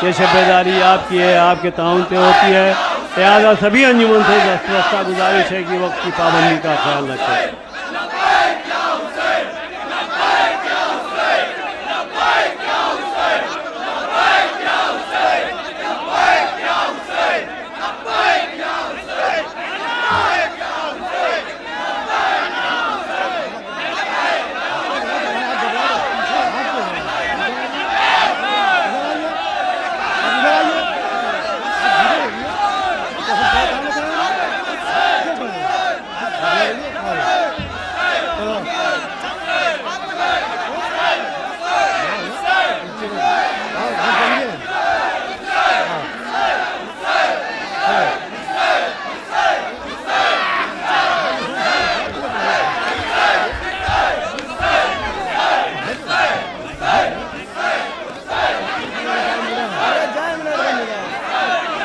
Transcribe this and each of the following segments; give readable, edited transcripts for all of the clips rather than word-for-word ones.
ये शब्बेदारी आपकी है, आपके ताउन पे होती है। लिहाजा सभी अंजुमन से दस्ता गुजारिश है कि वक्त की पाबंदी का ख्याल रखें।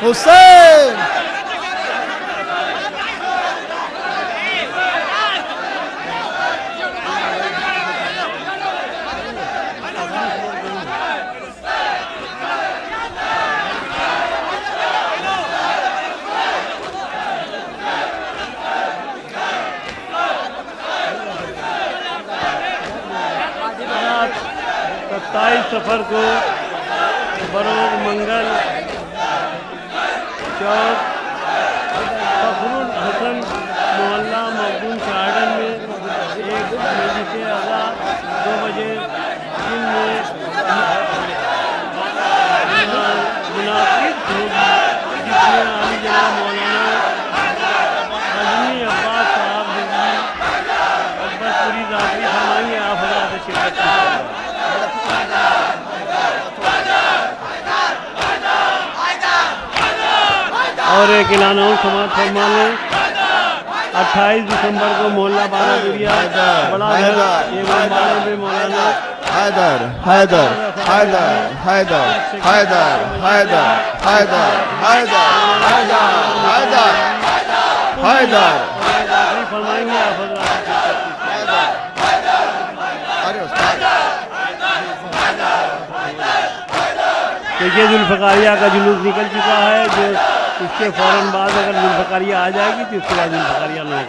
हुसैन सफर को बरोज मंगल चौक फखरुल हसन मोहल्ला मखदूम गार्डन में एक मजलिस अज़ा 2 बजे दिन में मुनाकिद होगी, जिसमें आली जनाब मौलाना अजमी अब्बास साहब अब्बासपुरी ज़ाकरी फरमाएंगे। आप हज़रात शिरकत कीजिएगा। और एक ऐलान और समाज फरमा लें, 28 दिसंबर को मोहल्ला बारादुरिया बड़ा में मौलाना हैदर हैदर हैदर हैदर हैदर हैदर हैदर हैदर हैदर हैदर फरमाएंगे। आप देखिए जुल्फ़कारिया का जुलूस निकल चुका है, जो इसके फ़ौरन बाद अगर जुल्फ़कारिया आ जाएगी तो उसके बाद जुल्फ़कारिया नहीं।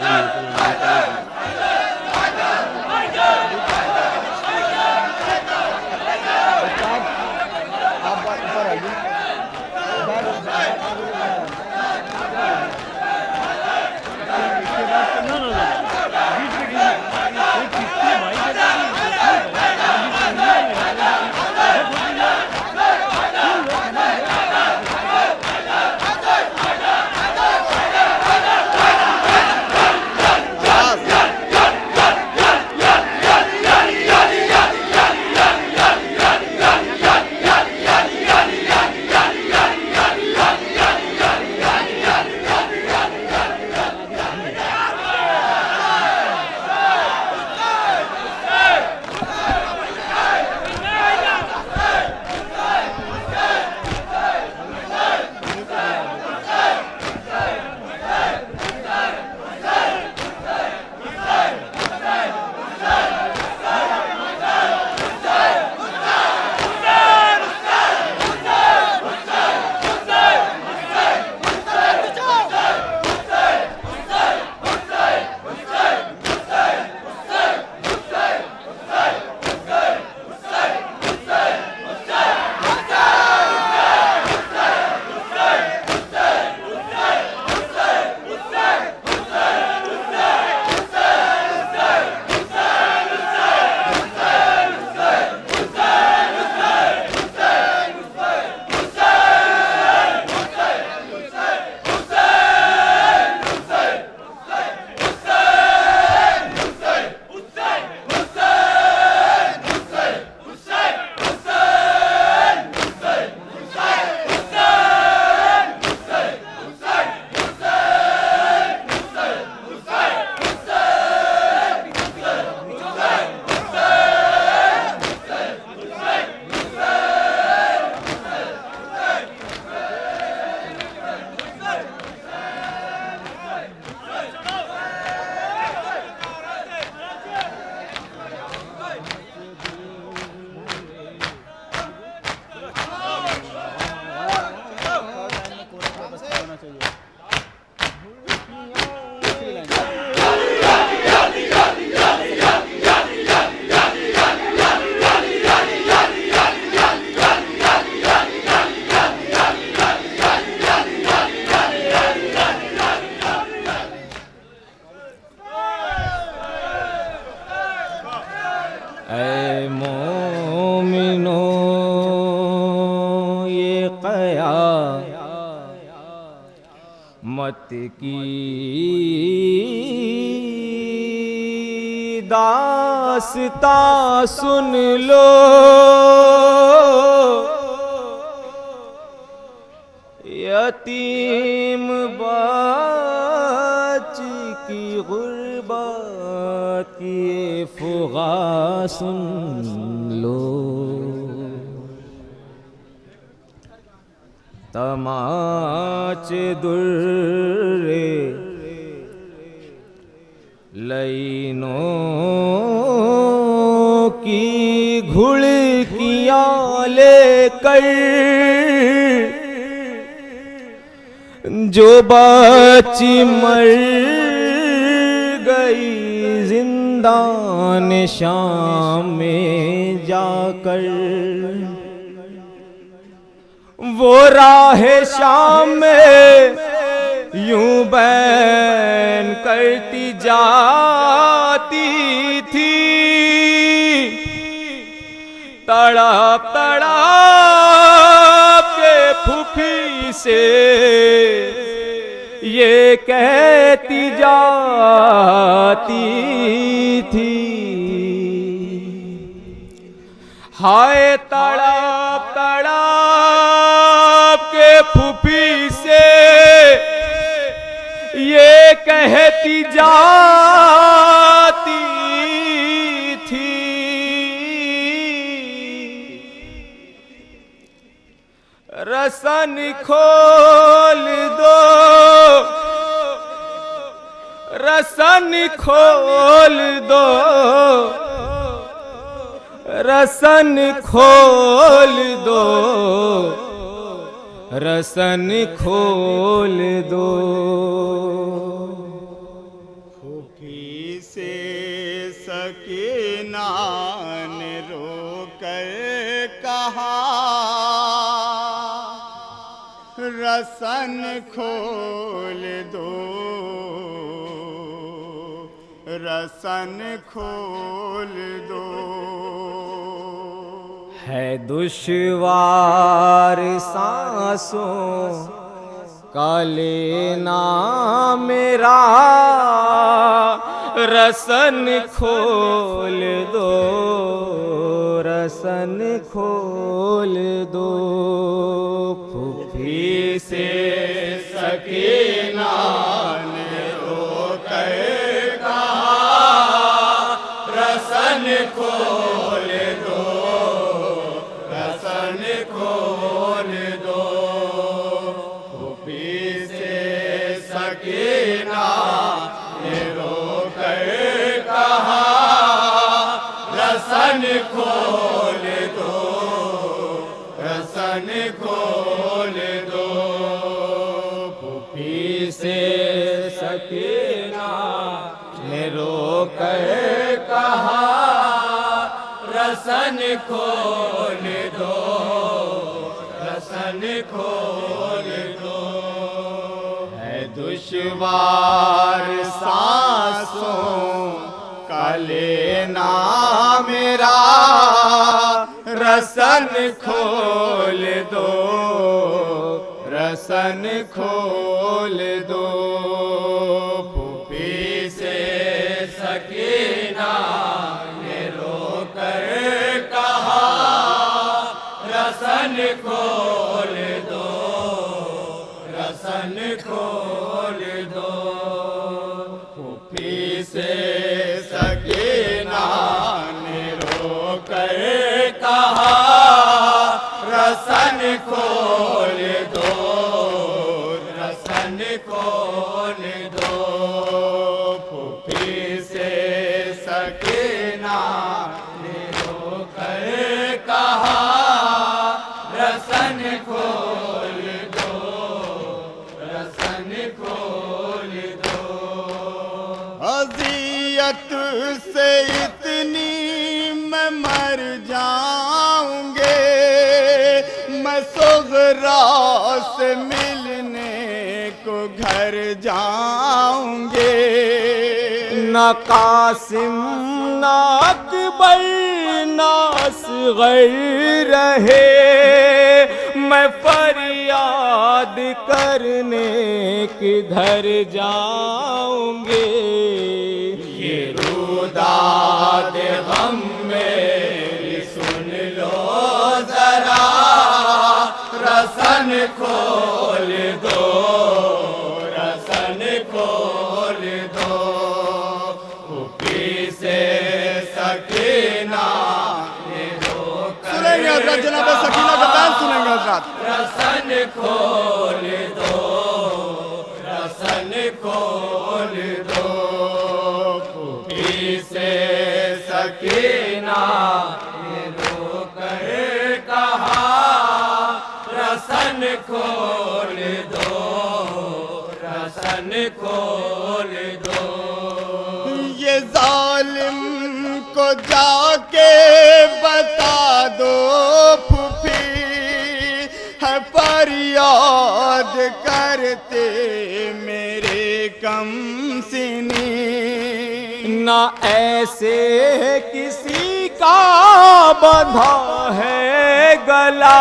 मत की दास्ता सुन लो, यतीम बच्ची की गुर्बत की फुगा सुन लो। तमाच दुर्रे लईनों की घुड़कियां लेकर जो बच्ची मर गई जिंदान शाम में जाकर, वो राह शाम में यूं बैन करती जाती थी, तड़प तड़प के फूफी से ये कहती जाती थी, हाय तड़प तड़प के फूफी से ये कहती जाती थी, रसन खोल दो, रसन खोल दो, रसन खोल दो, रसन खोल दो। फूफी से सकीना ने रोकर कहा, रसन खोल दो, रसन खोल दो। है दुश्वार सांसों का लेना मेरा, रसन खोल दो, रसन खोल दो। फूफी से सकीना ने रोकर कहा, रसन खोल दो, रसन खोल दो। फूफी से सकीना ने रोकर कहा, रसन खोल दो, रसन खोल दो। फूफी से सकीना ने रोकर कहा, रसन खोल दो, रसन खोल दो। है दुश्वार सांसों का लेना मेरा, रसन खोल दो, रसन खोल दो। फूफी से सकीना ने रोकर कहा, रसन खोल दो, रसन खोल दो। फूफी से सकीना ने रोकर कहा, रसन खोल दो, रसन खोल दो। फूफी से सकीना ने रोकर कहा, रसन खोल दो, रसन खोल दो। अज़ियत से इतनी मैं मर जाऊंगे, मैं सुग़रा से मिलने को घर जाऊंगे। न कासिम न अकबर न असग़र रहे, मैं फरियाद याद करने किधर जाऊंगे। ये रुदाद गम मेरी सुन लो जरा, रसन खोल दो, रसन खोल दो। उपी से सकीना सुनेंगे हजरत, जनाब सकीना का बयान सुनेंगे हजरत। रसन खोल दो, रसन खोल दो। उपी से सकीना ने रोकर कहा, रसन खोल दो, रसन खोल दो। ये जालिम को जाके बता दो फूफी, है फरियाद करते मेरे कम सिनी। ना ऐसे किसी का बंधा है गला,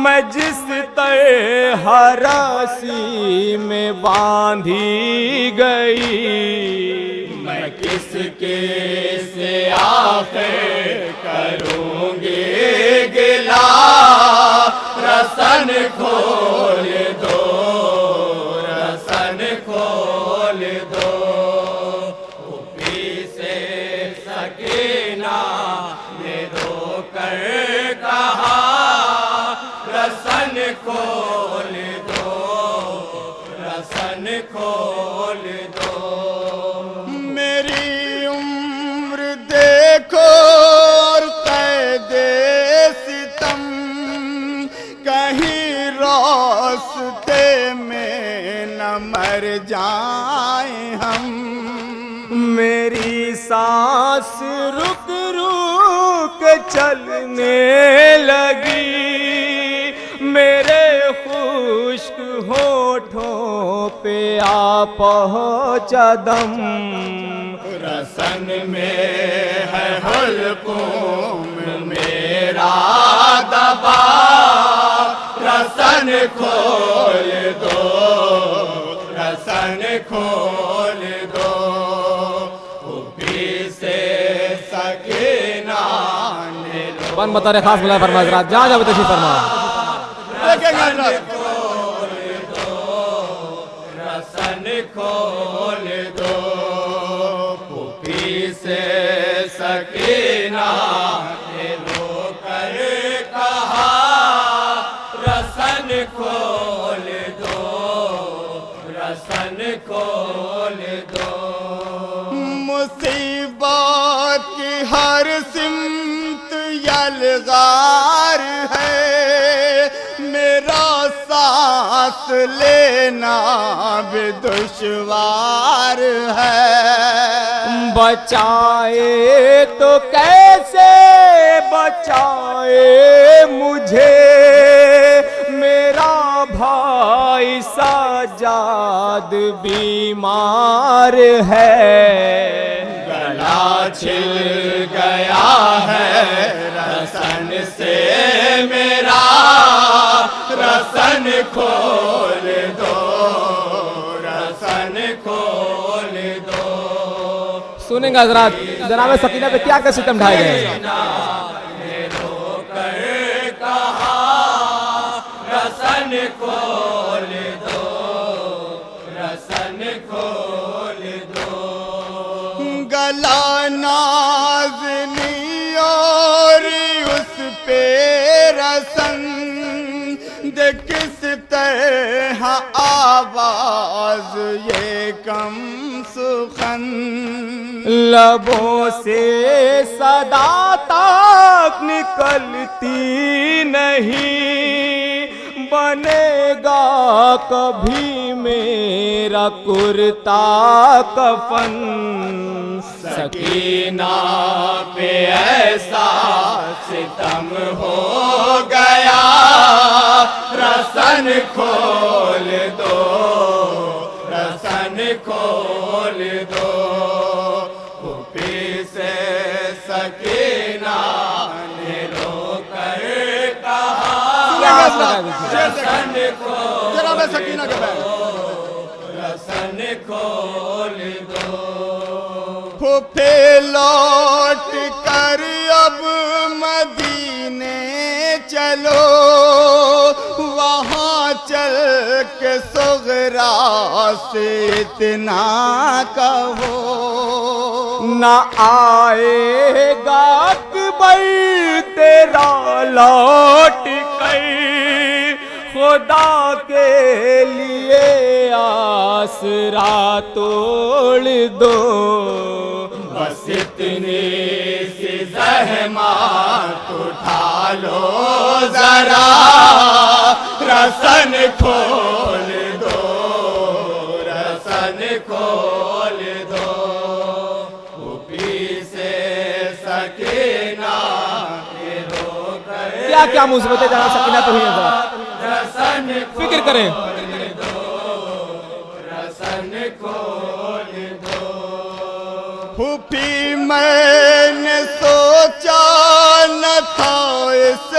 मैं जिस तरह रस्सी में बांधी गई। मैं किसके से आखिर करूंगी गिला, रसन खोल दो, रसन खोल दो। उपी से सकीना ने रोकर कहा, रसन खोल दो, रसन खोल दो। मेरी उम्र देखो और कैदे सितम, कहीं रास्ते में न मर जाए हम। मेरी सांस रुक रुक चलने लगी, मेरे खुश्क होठों पे आ पहुंचा दम। रसन में है हुल्कुम मेरा दबा, रसन खोल दो, रसन खोल दो। उपी से सकीना ने कौन बता रहे खास बुलाए फरमा हजरात, जहाँ जाओ तशरीफ फरमा। खोल दो, रसन खोल दो। उपी से सकीना ने रोकर कहा, रसन खोल दो, रसन खोल दो। मुसीबत की हर सिमत यलगार है, मेरा सांस लेना भी दुश्वार है। बचाए तो कैसे बचाए मुझे, मेरा भाई साजाद बीमार है। गला छिल गया है रसन से मेरा, रसन खोल दो, रसन खोल दो। सुनेंगे हजरात, जनाब सकीना पे क्या क्या सितम ढाए गए हैं। रसन खोल दो, रसन खोल दो। गला नाज़नी और उस पे रसन, दे किस तरह आवाज ये कम सुखन। लबों से सदा तक निकलती नहीं, बनेगा कभी मेरा कुर्ता कफन। सकीना पे ऐसा सितम हो गया, रसन खोल दो, रसन खोल दो। फूफी से सकीना ने रोकर कहा, लगा दीजिए। शेर देखिए जनाब सकीना के बैठ फूफे लौट कर अब मदीने चलो वहाँ चल के सुगरा से इतना कहो न आएगा अकबर तेरा लौट कर खुदा के लिए आसरा तोड़ दो बस इतने से ज़हमत उठा लो जरा रसन खोल दो रसन खोल दो ऊपी से सकीना के रोकर क्या क्या मुसीबतें जनाब सकीना पे हुई हैं जरा रसन फिक्र करें। रसन खोल दो फूफी मैंने सोचा न था इस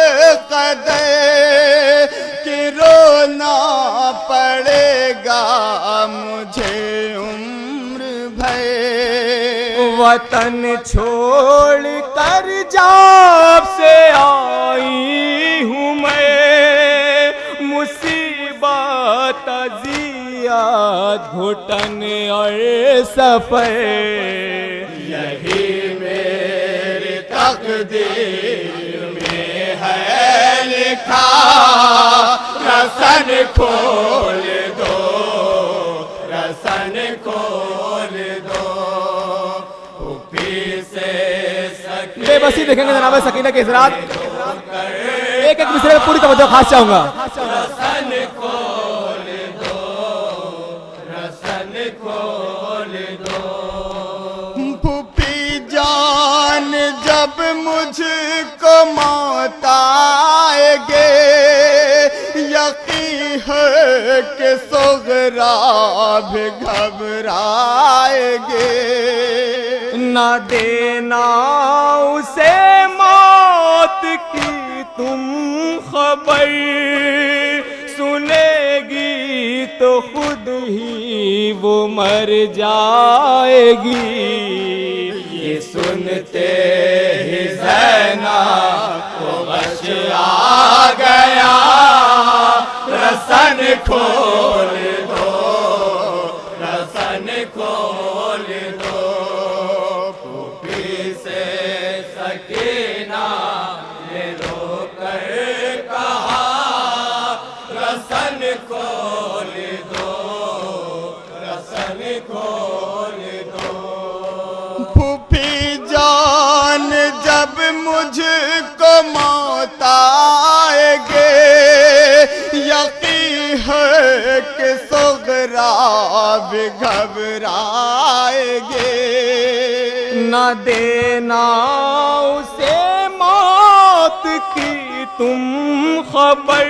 कदर कि रोना पड़ेगा मुझे उम्र भर वतन छोड़ कर जब से आई हूँ मैं मुसीबत अज़ियत घुटन और सफर यही मेरी तकदीर में है लिखा रसन खोल दो रसन खोल दो ऊपी से बेबसी देखेंगे जनाब सकीना के इज़रात एक एक मिसरे में पूरी तवज्जो खास चाहूंगा। रसन खोल दो रसन खोल दो फूफी जान जब मुझको मौत आएगे यकीन है कि सुगरा भी घबराएगे न देना उसे मौत की तुम खबर सुनेगी तो खुद ही वो मर जाएगी ये सुनते ही ज़ैना को बच आ गया रसन खोल दो रसन खोल दो फूफी से सकीना ने रोकर कहा रसन खोल दो रसन खोल दो फूफी जान जब मुझको मौत आएगे यकीन है कि सुगरा भी घबराएगे न देना उसे मौत की तुम खबर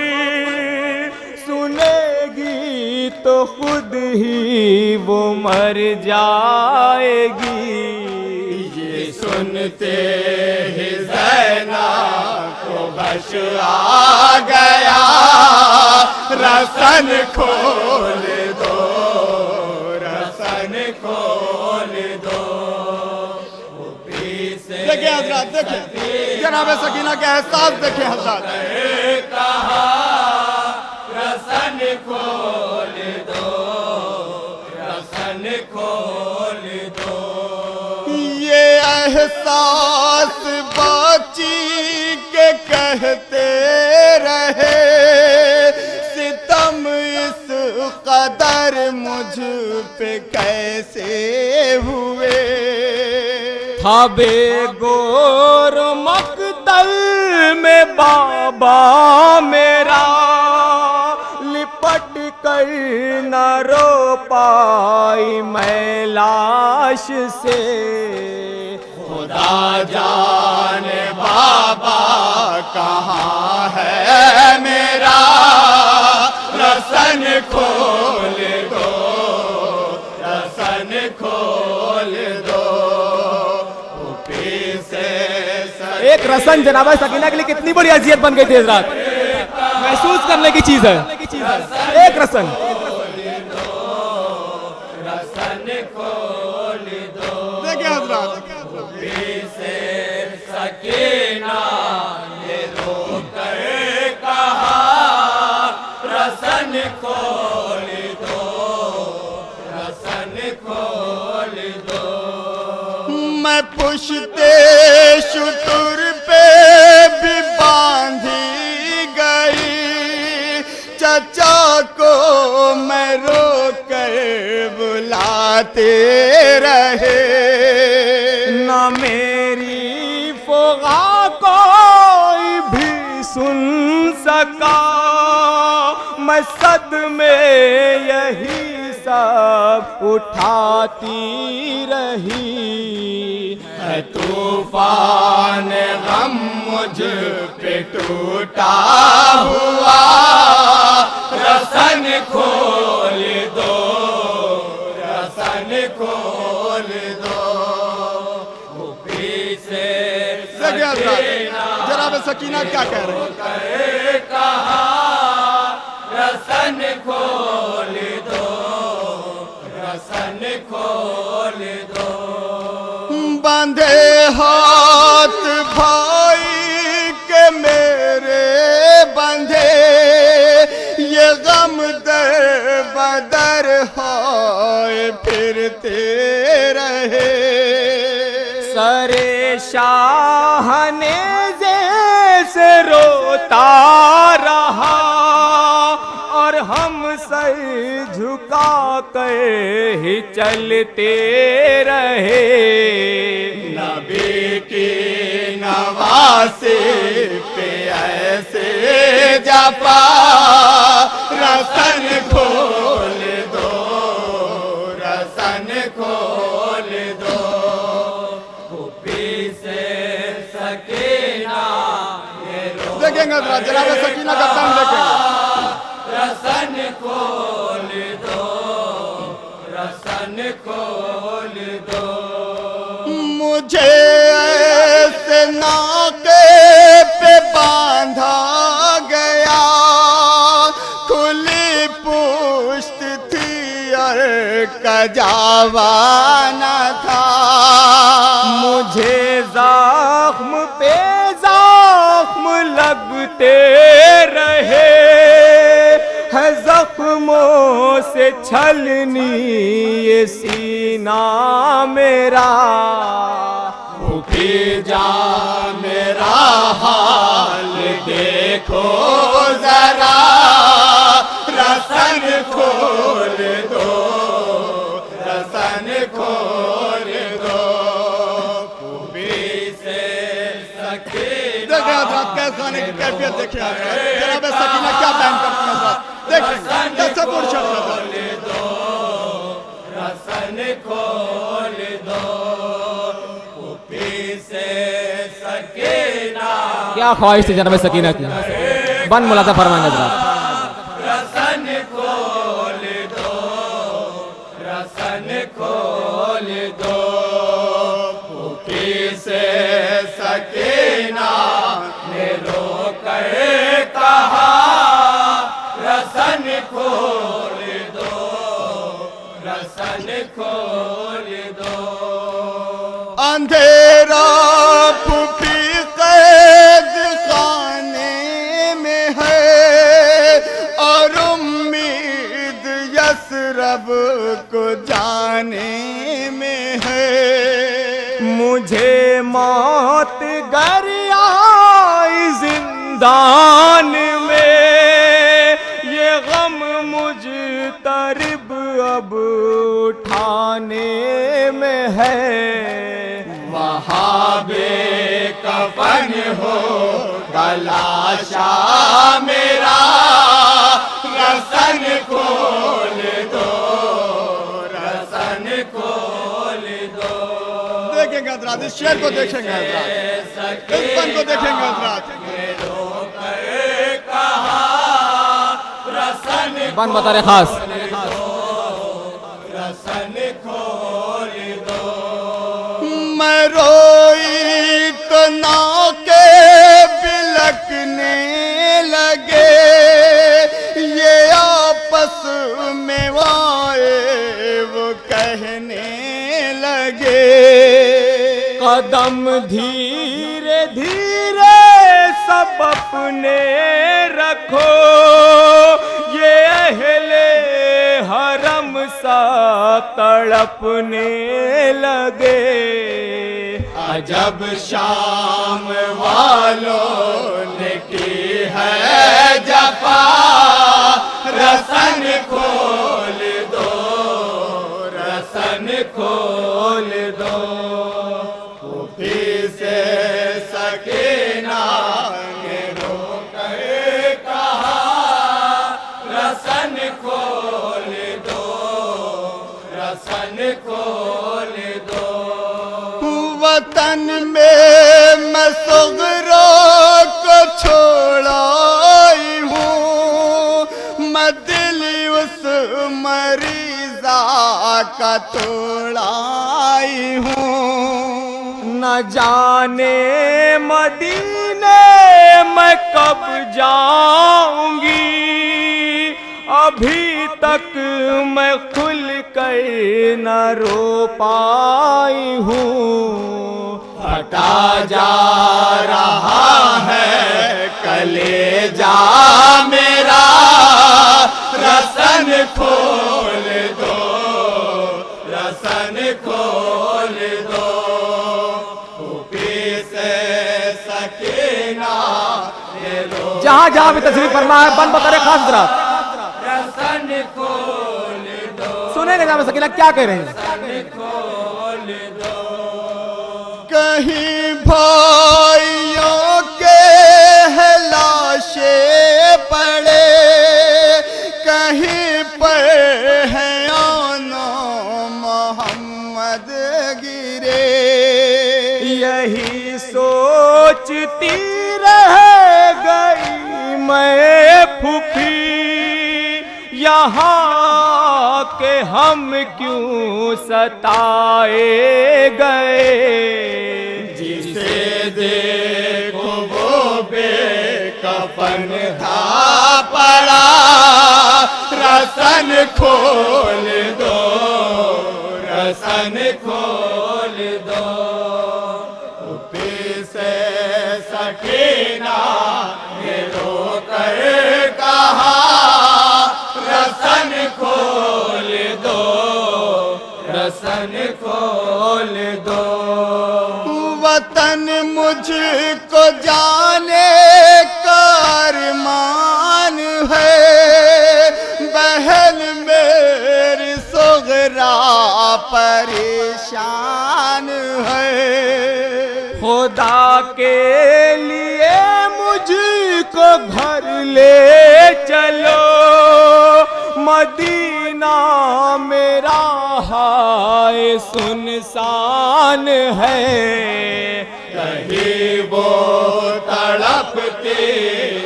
सुनेगी तो खुद ही वो मर जाएगी ये सुनते ही ज़ैना को बश आ गया रसन खोल दो रसन खोल दो देखिए हजरत देखिए जनाब सकीना के एहसास देखिए हजरत कहा रसन खोल दो रसन खोल दो ये एहसास बाची के कहते रहे सितम इस कदर मुझ पे कैसे हुए था बेगोर मकतल में बाबा मेरा लिपट कर न रो पाई मैं लाश से खुदा जाने बाबा कहाँ है मेरा रसन खोल दो रसन खोल दो ऊपी से एक रसन जनाब सकीना के लिए कितनी बड़ी अजियत बन गई थी इस रात। महसूस करने की चीज है, एक रसन। देखिए हजरात, मैं पुश्ते शुतुर पे भी बांधी गई, चचा को मैं रोकर बुलाते रहे। ना मेरी फोगा कोई भी सुन सका, मैं सदमे यही सब उठाती रही। है तूफान गम मुझ पे टूटा हुआ, रसन खोल दो, रसन खोल दो। जनाब सकीना क्या कह रहे हैं? रसन खोल दो, रसन खोल दो। बांधे हाथ भाई के मेरे बंधे, ये गम दर बदर हाय फिरते रहे। सरे शाहने से रोता रहा, और हम सर झुका कर ही चलते रहे। नबी की नवासे पे ऐसे जपा, रसन खोल दो, रसन खोल दो। कुपी से सकीना देखेंगे जनाब सकीना का तन देखेंगे। रसन खोल दो, रसन खोल दो। मुझे ऐसे नाके पे बांधा गया, खुली पुश्त थी और कजावा न था। मुझे जख्म पे जख्म लगते रहे, है जख्मों से छलनी ये सीना मेरा। भूखी जा मेरा हाल देखो जरा, रसन खोल दो, रसन खोल दो। खूबी से सकीना देखिए हजरात, कैसे खाने की कैफियत देखिए हजरात। जनाब सकीना क्या बयान करती है हजरात, देखिए कैसे पुरशत दो, रसन खोल दो। खूबी से सकीना क्या ख्वाहिश थी जनाब सकीना की, बन मुलाता फरमाएंगे जनाब। रसन खोल दो, रसन खोल दो। भूखी से सकीना ने रोकर कहा, रसन खोल दो, रसन खोल दो। अंधेरा फूफी कैद खाने में है, और उम्मीद यसरब को जाने में है। मुझे मौत गर आई जिंदान में, ये गम मुझ तरब अब उठाने में है। वहाँ बेकफन हो गलाशा मेरा, रसन खोल दो, रसन खोल दो। देखेंगे हजरात, इस शेर को देखेंगे हजरात, इस पन को देखेंगे हजरात। बन बता रहे खास, रसन खोल दो। मैं रोई तो नाके बिलकने लगे, कदम धीरे धीरे सब अपने रखो, ये अहले हरम सा तड़पने लगे। अजब शाम वालों ने की है जफा, रसन खोल दो, रसन खोल दो। फूफी से सकीना ने रोकर कहा, रसन खोल दो, रसन खोल दो। वतन में मैं सुगरों को छोड़ाई हूँ, मैं दिल उस मरीजा का तोड़ाई हूँ। न जाने मदीने मैं कब जाऊंगी, अभी तक मैं खुल कर न रो पाई हूँ। फटा जा रहा है कलेजा मेरा, रसन खोल दो, रसन खोल दो। फूफी से सकीना ने रो, जहाँ जहाँ भी तस्वीर फरमा है बन बता खास तरह रसन खोल दो, सुनेंगे जहाँ सकीना क्या कह रहे हैं। रसन खोल दो। कहीं भाइयों के है लाशें पड़े, कहीं पर है आना मोहम्मद गिरे। यही सोचती रह गई मैं फूफी, यहाँ के हम क्यों सताए गए। जिसे देखो वो बेकफन था पड़ा, रसन खोल दो, रसन खोल दो। फूफी से सकीना ने रोकर कहा, रसन खोल दो, रसन खोल दो। वतन मुझको जाने का अरमान है, बहन मेरी सुगरा परेशान है। खुदा के लिए मुझको घर ले चलो, मदीना मेरा हाय सुनसान है। कहीं वो तड़पते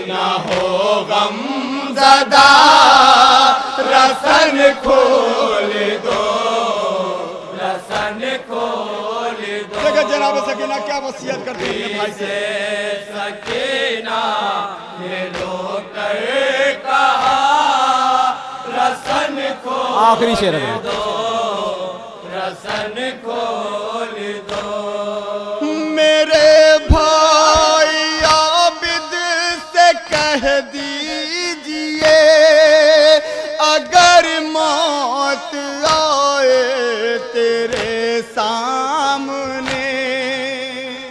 न हो गम ज़दा, रसन खोल दो, रसन खोल दो। देखिए जनाब सकीना क्या वसीयत करते हैं भाई से। सकीना ने रोकर कहा, रसन खोल आखिरी शेर है। दो, रसन खोल दो। मेरे भाई आबिद से कह दीजिए, अगर मौत आए तेरे सामने,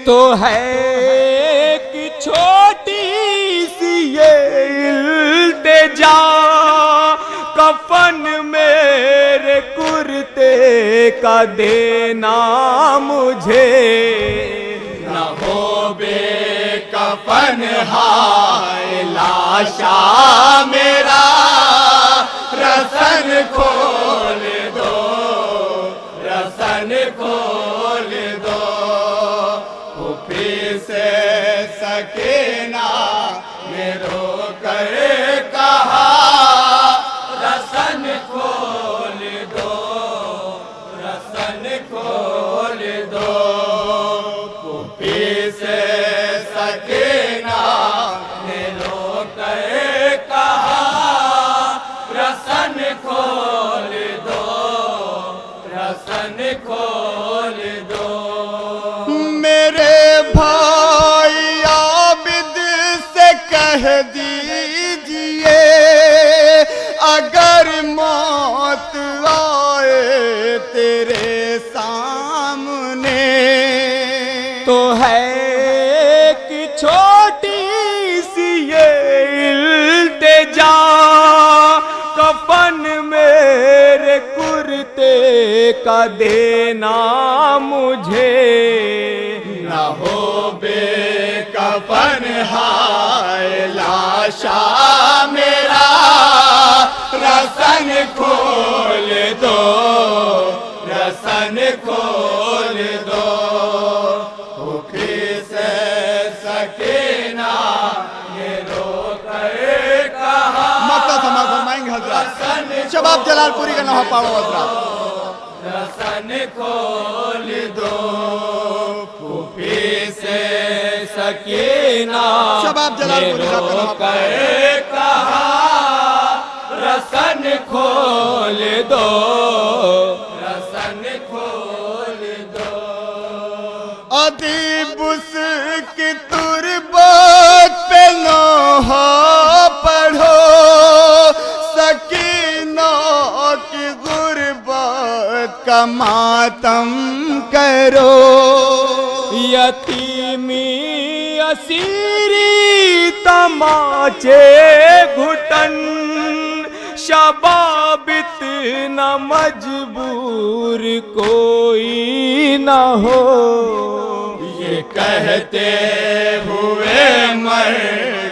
तो है कि छोटी सी ये इल्तिजा, कफन मेरे कुर्ते का देना मुझे। न हो बेकफन हाय लाशा मेरा, रसन खोल दो, रसन खोल दो। फूफी से सकीना ने रोकर कहा, रसन खोल दो, रसन खोल दो। फूफी से सकीना ने रोकर कहा, रसन खोल दो, का देना मुझे, न हो बेकफन हाय लाशा मेरा, रसन खोल दो, रसन खोल दो, भूखी से सकीना ये रो कर कहा। मतलब समाज फरमाएंगे हजरत शबाब जलालपुरी का नहा पाड़ो हजरत। रसन खोल दो, फूफी से सकीना शबाब जलालपुरी साहब का नहा पाड़ो। कहा रसन खोल दो, रसन खोल दो। अदीब उसकी तुरबत पे लोहा पढ़ो, सकीनों की गुर्बत का मातम करो। यतीमी असीरी तमाचे घुटन, शबाब इतना मजबूर कोई न हो। ये कहते हुए मर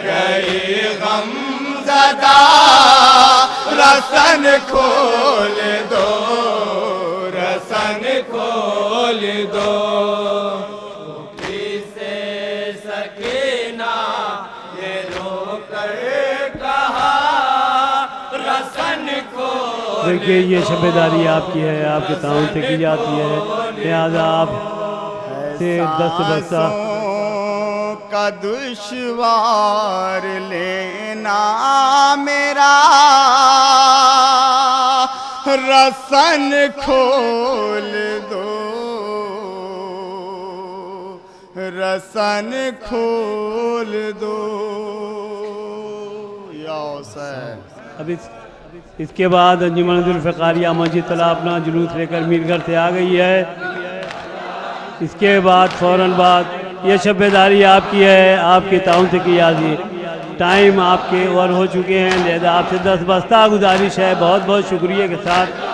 गई गमज़दा, रसन खोल दो, रसन खोल दो, से सकीना ये रो कर कहा, रसन खोल। देखिए ये शबेदारी आपकी है, आपके ताउन से की जाती है, लिहाजा आप से दस्त बस्ता का दुश्वार लेना मेरा, रसन खोल दो, रसन खोल दो या हुसैन। अब इसके बाद अंजुमन जुल्फ़िकारिया मस्जिद तला अपना जुलूस लेकर मीरघर से आ गई है। इसके बाद फ़ौरन बाद ये शबेदारी आपकी है, आपके ताउन से की जाती है। टाइम आपके ओवर हो चुके हैं, लिहाजा आपसे 10 बस्ता गुजारिश है, बहुत बहुत शुक्रिया के साथ।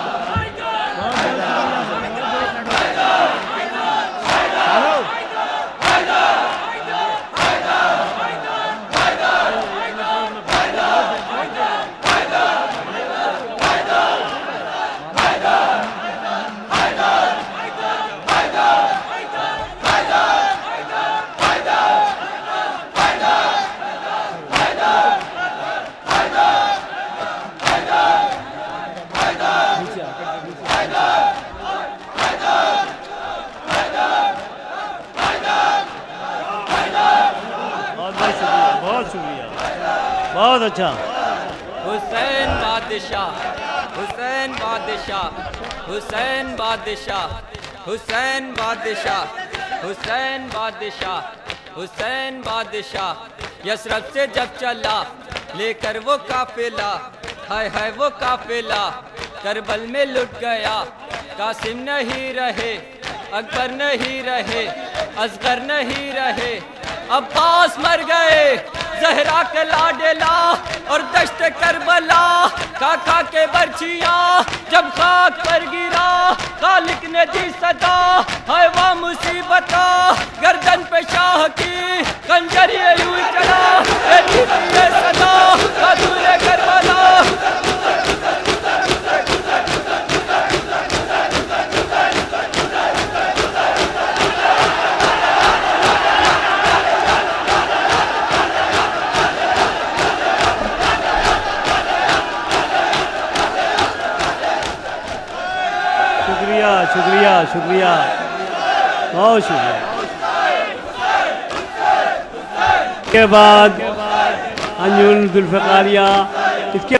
बहुत अच्छा। हुसैन बादशाह, हुसैन बादशाह, हुसैन बादशाह, हुसैन बादशाह, हुसैन बादशाह, हुसैन बादशाह। यशरफ से जब चला लेकर वो काफिला, हाय हाय वो काफिला करबल में लुट गया। कासिम नहीं रहे, अकबर नहीं रहे, असगर नहीं रहे, अब्बास मर गए, जहरा के लाडेला और दश्त करबला। काका के बर्छिया जब खाक पर गिरा, खालिक ने दी सदा, है वह मुसीबता। गर्दन पे शाह की खंजर ये यूं चला, ये सदा रसूल करबला। शुक्रिया शुक्रिया शुक्रिया, बहुत शुक्रिया। के बाद अंजुमन जुल्फ़िकारिया, इसके